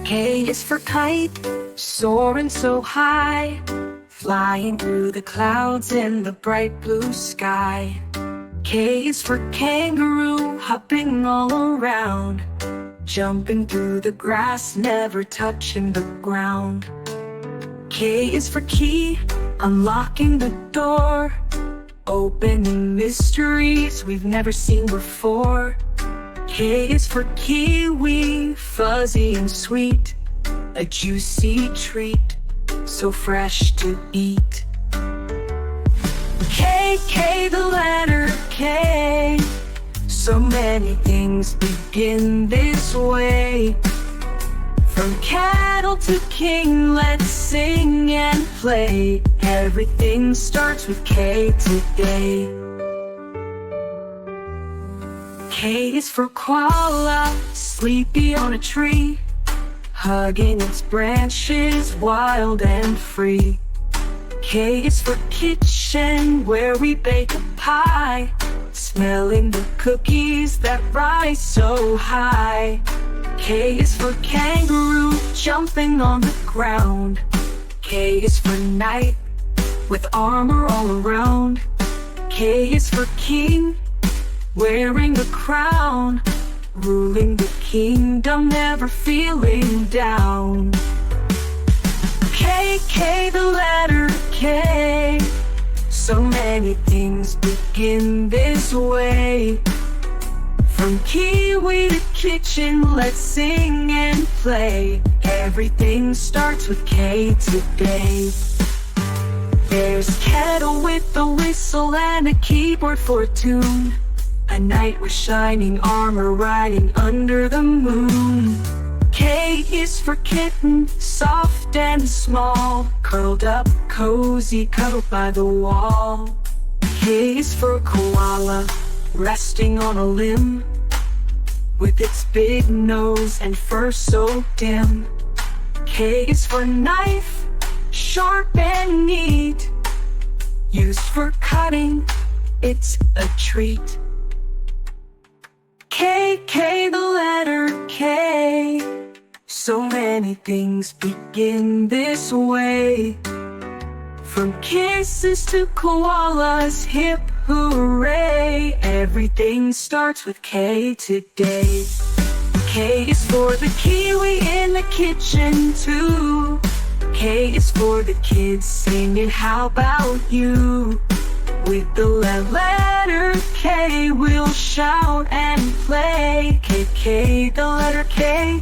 K is for kite, soaring so high, flying through the clouds in the bright blue sky. K is for kangaroo, hopping all around, jumping through the grass, never touching the ground. K is for key, unlocking the door, opening mysteries we've never seen before. K is for kiwi, fuzzy and sweet, a juicy treat, so fresh to eat. K, the letter K, so many things begin this way. From cattle to king, let's sing and play. Everything starts with K today. K is for koala, sleepy on a tree, hugging its branches, wild and free. K is for kitchen, where we bake a pie, smelling the cookies that rise so high. K is for kangaroo, jumping on the ground. K is for knight, with armor all around. K is for king, wearing a crown, ruling the kingdom, never feeling down. K, the letter K, so many things begin this way. From kiwi to kitchen, let's sing and play. Everything starts with K today. There's kettle with a whistle and a keyboard for a tune, a knight with shining armor riding under the moon. K is for kitten, soft and small, curled up, cozy, cuddled by the wall. K is for koala, resting on a limb, with its big nose and fur so dim. K is for knife, sharp and neat, used for cutting, it's a treat. K, the letter K, so many things begin this way. From kisses to koalas, hip hooray, everything starts with K today. K is for the kiwi in the kitchen too. K is for the kids singing, how about you? With the letter K, we'll shout and play. K, the letter K,